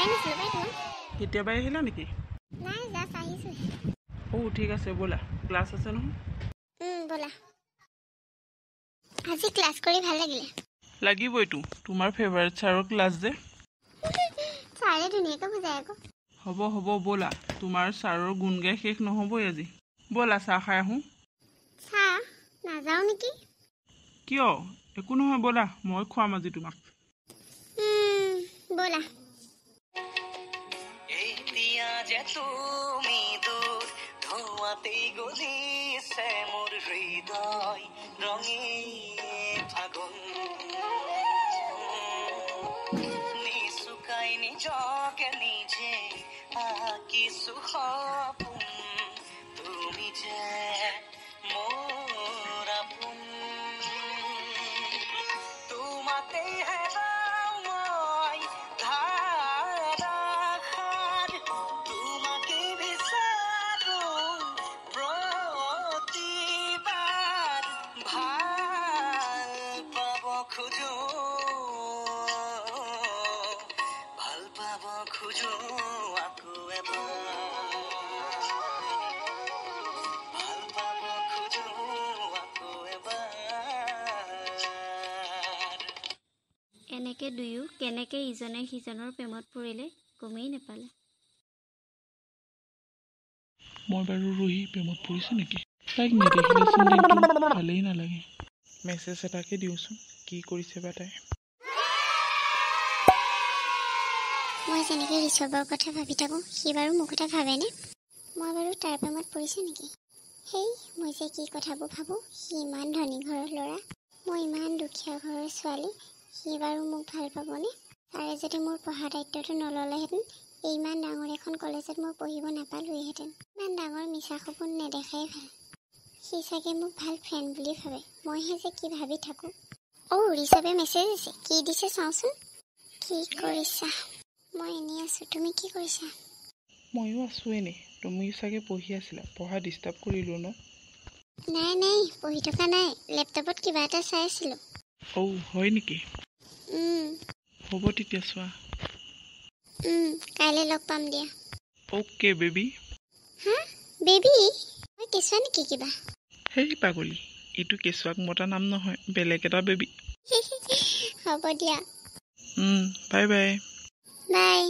দেখাই নাছিলোঁ পাই তোমাক। কেতিয়াবাই আহিলা নেকি? নাই জাষ্ট আহিছোঁ। ঠিক আছে ব'লা, ক্লাছ আছে নহয়। ব'লা। আজি ক্লাছ কৰি ভাল লাগিলে। লাগিবইতো, তোমাৰ ফেভাৰিট ছাৰৰ ক্লাছ যে। ছাৰে ধুনীয়াকৈ বুজাই আকৌ। হ'ব ব'লা, তোমাৰ ছাৰৰ গুণ গাই শেষ নহ'বই আজি। ব'লা চাহ খাই আহোঁ। চাহ নাযাওঁ নেকি? কিয়? একো নহয় ব'লা, মই খুৱাম আজি তোমাক। ব'লা। এতিয়া যে তুমি দূৰ ধোঁৱাতেই গলিছে মোৰ হৃদয় ৰঙীন ফাগুন নিচুকাই নিজকে নিজে আঁকিছো সপোন তুমি যে মোৰ আপোন তোমাতেই হেৰাও মই ধাৰাসাৰ তোমাকে বিচাৰো প্ৰতিবাৰ ভাল পাব খোজো আকৌ এবাৰ ভাল পাব খোজো আকৌ এবাৰ। এনেকে দুয়ো কেনেকে ইজনে সিজনৰ প্ৰেমত পৰিলে গমেই নাপালে। মই বাৰু ৰুহি প্ৰেমত পৰিছোঁ নেকি? তাইক নেদেখিলেচোন দিনটো ভালেই নালাগে। মেছেজ এটাকে দিওঁচোন, কি কৰিছে বা তাই। মই যেনেকৈ ঋষভৰ কথা ভাবি থাকোঁ, সি বাৰু মোৰ কথা ভাবেনে? মই বাৰু তাৰ প্ৰেমত পৰিছোঁ নেকি? মই যে কি কথাবোৰ ভাবোঁ। সি ইমান ধনী ঘৰৰ ল'ৰা, মই ইমান দুখীয়া ঘৰৰ ছোৱালী। সি বাৰু মোক ভাল পাবনে? তাৰে যদি মোৰ পঢ়া দায়িত্বটো নল'লেহেঁতেন, ইমান ডাঙৰ এখন কলেজত মই পঢ়িব নাপালোঁহেঁতেন। ইমান ডাঙৰ মিছা সপোন নেদেখাই ভাল। সি চাগে মোক ভাল ফ্ৰেণ্ড বুলি ভাবে, মইহে যে কি ভাবি থাকোঁ। ঋষভে মেছেজ দিছে, কি দিছে চাওঁচোন। কি কৰিছা? মই এনেই আছোঁ, তুমি কি কৰিছা? ময়ো আছোঁ এনেই। তুমি চাগে পঢ়ি আছিলা, পঢ়া ডিষ্টাৰ্ব কৰিলোঁ ন? নাই পঢ়ি থকা নাই, লেপটপত কিবা এটা চাই আছিলোঁ। হয় নেকি? হ'ব তেতিয়া চোৱা। কাইলৈ লগ পাম দিয়া। Okay baby. হা বেবী? মই কেঁচুৱা নেকি কিবা? সেই পাগলী, এইটো কেঁচুৱাক মতা নাম নহয়, বেলেগ এটা বেবী। হ'ব দিয়া। Bye bye. বাই।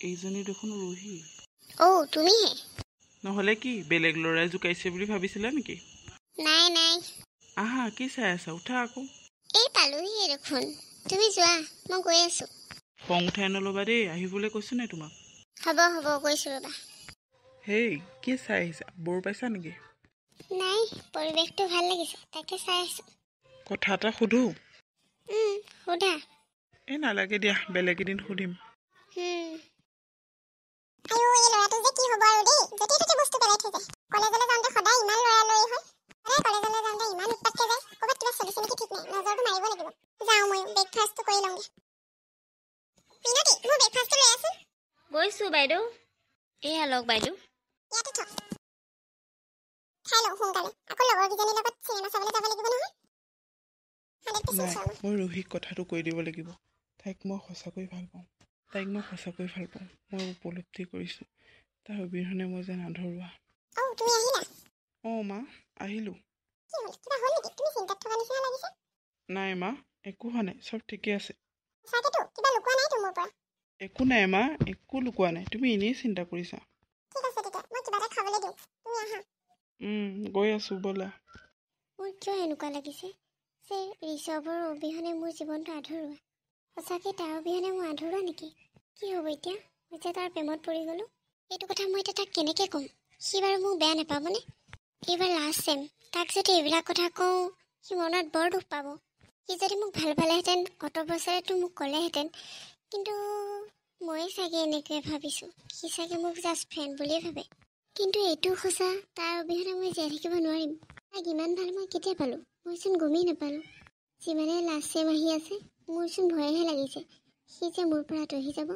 এইজনী দেখোন ৰুহি। তুমিহে? নহ'লে কি বেলেগ ল'ৰাই জোকাইছে বুলি ভাবিছিলা নেকি? নাই। আহা, কি চাই আছা? উঠা আকৌ। পালোহিয়ে দেখোন। তুমি যোৱা, মই গৈ আছোঁ। খং উঠাই নল'বা দেই, আহিবলৈ কৈছোঁ নাই তোমাক? হ'ব গৈছোঁ ৰ'বা। কি চাই আহিছা? বৰ পাইছা নেকি? নাই, পৰিৱেশটো ভাল লাগিছে, তাকে চাই আছোঁ। কথা এটা সুধোঁ? সোধা। নালাগে দিয়া, বেলেগ এদিন সুধিম। এই ল'ৰাটো যে কি হ'ব আৰু দেই, য'তে ত'তে বস্তু পেলাই থৈ যায়। কলেজলৈ যাওঁতে সদায় ইমান লৰালৰি হয়, সদায় কলেজলৈ যাওঁতে ইমান উৎপাতকে যায়। ক'ৰবাত কিবা চলিছে নেকি ঠিক নাই, নজৰটো মাৰিব লাগিব। যাওঁ ময়ো ব্ৰেকফাষ্টটো কৰি লওঁগে। মিনতি, মোৰ ব্ৰেকফাষ্টটো লৈ আছোন। গৈছোঁ বাইদেউ। এয়া লওক বাইদেউ। ইয়াতে থ। খাই লওঁ সোনকালে, আকৌ লগৰ কেইজনীৰ লগত চিনেমা চাবলৈ যাব লাগিব নহয়। নাই, মই ৰুহিক কথাটো কৈ দিব লাগিব। তাইক মই সঁচাকৈ ভাল পাওঁ। মই উপলব্ধি কৰিছোঁ, তাৰ অবিহনে মই যেন আধৰুৱা। তুমি আহিলা? মা, আহিলোঁ। কি হ'ল, কিবা হ'ল নেকি? তুমি চিন্তাত থকা নিচিনা লাগিছে। নাই মা, একো হোৱা নাই, চব ঠিকে আছে। সঁচাকেতো কিবা লুকোৱা নাইতো মোৰ পৰা? একো নাই মা, একো লুকোৱা নাই, তুমি এনেই চিন্তা কৰিছা। ঠিক আছে তেতিয়া, মই কিবা এটা খাবলৈ দিওঁ, তুমি আহা। গৈ আছোঁ ব'লা। মোৰ কিয় এনেকুৱা লাগিছে যে ঋষভৰ অবিহনে মোৰ জীৱনটো আধৰুৱা। সঁচাকৈ তাৰ অবিহনে মই আধৰুৱা নেকি? কি হ'ব এতিয়া? মই যে তাৰ প্ৰেমত পৰি গ'লোঁ। এইটো কথা মই এতিয়া তাক কেনেকৈ ক'ম? সি বাৰু মোক বেয়া নাপাবনে? এইবাৰ লাষ্ট চেম, তাক যদি এইবিলাক কথা কওঁ, সি মনত বৰ দুখ পাব। সি যদি মোক ভাল পালেহেঁতেন, অত বছৰেতো মোক ক'লেহেঁতেন। কিন্তু মই চাগে এনেকৈ ভাবিছোঁ, সি চাগে মোক জাষ্ট ফ্ৰেণ্ড বুলিয়ে ভাবে। কিন্তু এইটো সঁচা, তাৰ অবিহনে মই জীয়াই থাকিব নোৱাৰিম। তাক ইমান ভাল মই কেতিয়া পালোঁ? মইচোন গমেই নাপালোঁ। যিমানে লাষ্ট চেম আহি আছে, মোৰচোন ভয়হে লাগিছে সি যে মোৰ পৰা আঁতৰি যাব।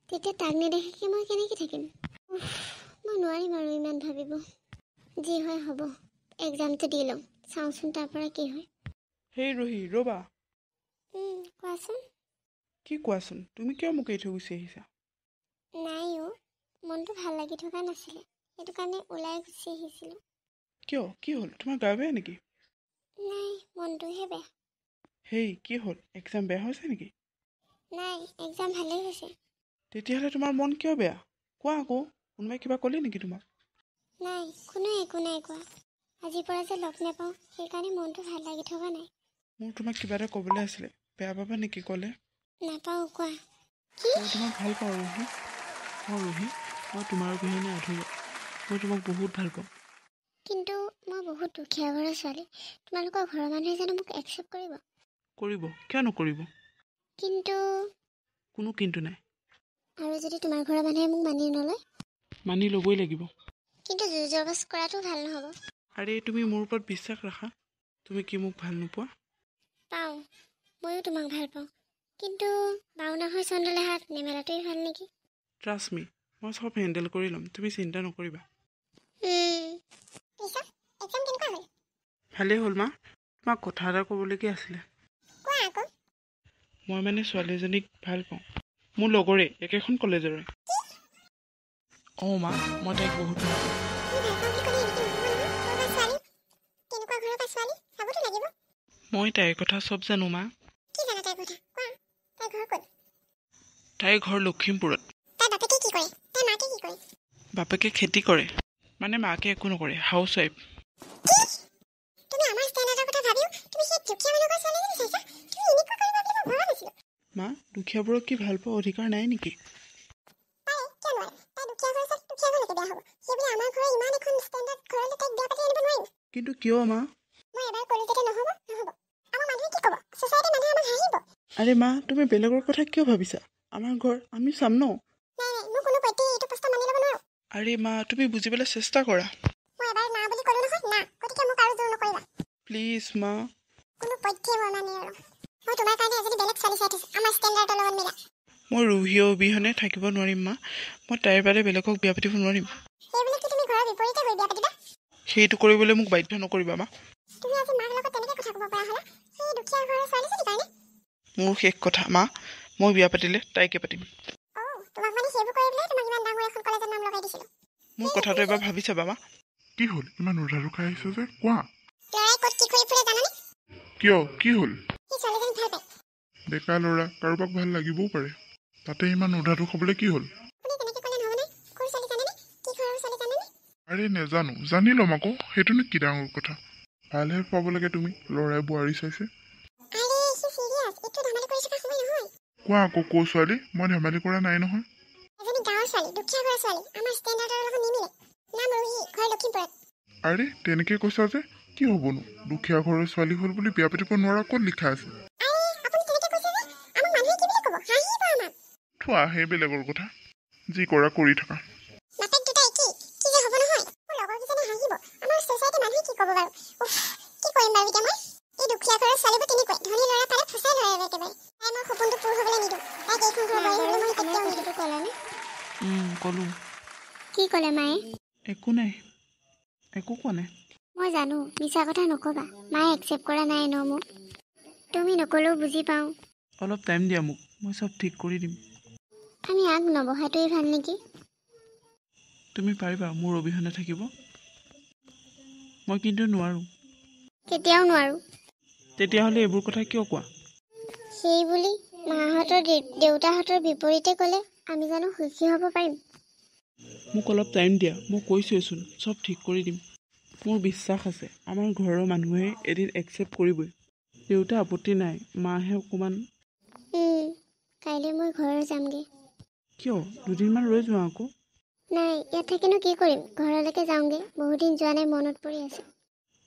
তেতিয়া তাক নেদেখাকৈ মই কেনেকৈ থাকিম? মই নোৱাৰিম আৰু ইমান ভাবিব। যি হয় হ'ব, এক্সামটো দি লওঁ, চাওঁচোন তাৰ পৰা কি হয়। ৰুহি ৰ'বা। কোৱাচোন। কি কোৱাচোন, তুমি কিয় মোক এৰি থৈ গুচি আহিছা? নাই অ', মনটো ভাল লাগি থকা নাছিলে, সেইটো কাৰণে ওলাই গুচি আহিছিলোঁ। কিয়, কি হ'ল? তোমাৰ গা বেয়া নেকি? নাই, মনটোহে বেয়া। হেই, কি হ'ল? এক্সাম বেয়া হৈছে নেকি? নাই, এক্সাম ভালেই হৈছে। তেতিয়াহ'লে তোমাৰ মন কিয় বেয়া? কোৱা আকৌ, কোনোবাই কিবা ক'লে নেকি তোমাক? নাই, কোনোৱে একো নাই কোৱা। আজিৰ পৰা যে লগ নাপাওঁ, সেইকাৰণে মনটো ভাল লাগি থকা নাই। মোৰ তোমাক কিবা এটা ক'বলৈ আছিলে, বেয়া পাবা নেকি ক'লে? নাপাওঁ, কোৱা। মই তোমাক ভাল পাওঁ ৰুহি। ৰুহি, মই তোমাৰ অবিহনে আধৰুৱা। মই তোমাক বহুত ভাল পাওঁ। কিন্তু মই বহুত দুখীয়া ঘৰৰ ছোৱালী। তোমালোকৰ ঘৰৰ মানুহে জানো মোক একচেপ্ট কৰিব? কৰিব, কিয় নকৰিব? কিন্তু কোনো কিন্তু নাই। আৰু যদি তোমাৰ ঘৰৰ মানুহে মোক মানি নলয়? মানি ল'বই লাগিব। কিন্তু জোৰ জবৰদস্ত কৰাটো ভাল নহ'ব। আৰে তুমি মোৰ ওপৰত বিশ্বাস ৰাখা। তুমি কি মোক ভাল নোপোৱা? পাওঁ, ময়ো তোমাক ভাল পাওঁ। কিন্তু বাওনা হৈ চন্দ্ৰলে হাত নেমেলাটোৱেই ভাল নেকি? ট্ৰাষ্ট মি, মই চব হেণ্ডেল কৰি ল'ম, তুমি চিন্তা নকৰিবা। ভালেই হ'ল মা, তোমাক কথা এটা ক'বলগীয়া আছিলে। মই মানে ছোৱালী এজনীক ভাল পাওঁ। মোৰ লগৰে, একেখন কলেজৰে। মা, মই তাইক বহুত ভাল পাওঁ। মই তাইৰ কথা চব জানো মা। তাইৰ ঘৰ লখিমপুৰত। বাপেকে খেতি কৰে, মানে মাকে একো নকৰে, হাউচ ৱাইফ। মা, দুখীয়াবোৰক কি ভাল পোৱা অধিকাৰ নাই নেকি? কিন্তু কিয় মা? আৰে মা, তুমি বেলেগৰ কথা কিয় ভাবিছা? আমাৰ ঘৰ, আমি চাম ন। আৰে মা, তুমি বুজিবলৈ চেষ্টা কৰা। প্লিজ মা। মই ৰুহি অবিহনে থাকিব নোৱাৰিম মা। মই তাইৰ বাদে বেলেগক বিয়া পাতিব নোৱাৰিম। সেইটো কৰিবলৈ মোক বাধ্য নকৰিবা মা। মোৰ শেষ কথা মা, মই বিয়া পাতিলে তাইকে পাতিম। মোৰ কথাটো এবাৰ ভাবি চাবা মা। কি হ'ল, ইমান উধাৰু খাই আহিছ যে? কোৱা। কিয়, কি হ'ল? ডেকা ল'ৰা, কাৰোবাক ভাল লাগিবও পাৰে। তাতে ইমান উধাৰু খাবলৈ কি হ'ল? আৰে নেজানো, জানি ল'ম আকৌ, সেইটোনো কি ডাঙৰ কথা। ভালহে পাব লাগে তুমি, ল'ৰাই বোৱাৰী চাইছে। কোৱা আকৌ, ক ছোৱালী, মই ধেমালি কৰা নাই নহয়। আৰে তেনেকে কৈছা যে, কি হ'বনো? দুখীয়া ঘৰৰ ছোৱালী হ'ল বুলি বিয়া পাতিব নোৱাৰা ক'ত লিখা আছে? থোৱা সেই বেলেগৰ কথা, যি কৰা কৰি থাকা। ক'লো। কি ক'লে মায়ে? একো নাই, একো কোৱা নাই। মই জানো, মিছা কথা নক'বা। মায়ে একচেপ্ট কৰা নাই ন মোক। তুমি নক'লেও বুজি পাওঁ। অলপ টাইম দিয়া মোক, মই চব ঠিক কৰি দিম। আমি আগ নবঢ়াটোৱেই ভাল নেকি? তুমি পাৰিবা মোৰ অবিহনে থাকিব? মই কিন্তু নোৱাৰোঁ। কেতিয়াও নোৱাৰোঁ। তেতিয়াহ'লে এইবোৰ কথা কিয় কোৱা? সেই বুলি মাহঁতৰ দেউতাহঁতৰ বিপৰীতে ক'লে আমি জানো সুখী হ'ব পাৰিম? মোক অলপ টাইম দিয়া, মই কৈছোঁৱেচোন চব ঠিক কৰি দিম। মোৰ বিশ্বাস আছে, আমাৰ ঘৰৰ মানুহে এদিন একচেপ্ট কৰিবই। দেউতা আপত্তি নাই, মাহে অকণমান। কাইলৈ মই ঘৰ যামগৈ। কিয়, দুদিনমান ৰৈ যোৱা আকৌ। নাই, ইয়াত থাকিনো কি কৰিম? ঘৰলৈকে যাওঁগৈ, বহুদিন যোৱা নাই, মনত পৰি আছে।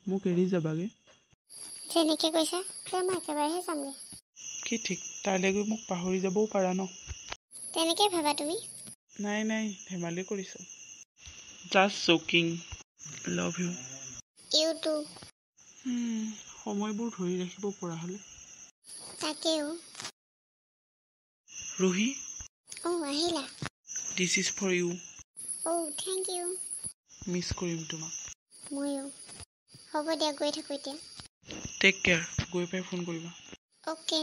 মোক এৰি যাবাগে? যেনেকৈ কৈছা, মই একেবাৰেহে যামগৈ। কি ঠিক, তালৈ গৈ মোক পাহৰি যাবও পাৰা ন। তেনেকৈ ভাবা তুমি? নাই নাই, ধেমালি কৰিছোঁ। Just joking. Love you. You too. সময়বোৰ ধৰি ৰাখিব পৰা হ'লে। তাকেও। ৰুহি, আহিলা? This is for you. Thank you. Miss কৰিম তোমাক। ময়ো। হ'ব দিয়া, গৈ থাকোঁ এতিয়া। টেক কেয়াৰ, গৈ পাই ফোন কৰিবা। অ'কে।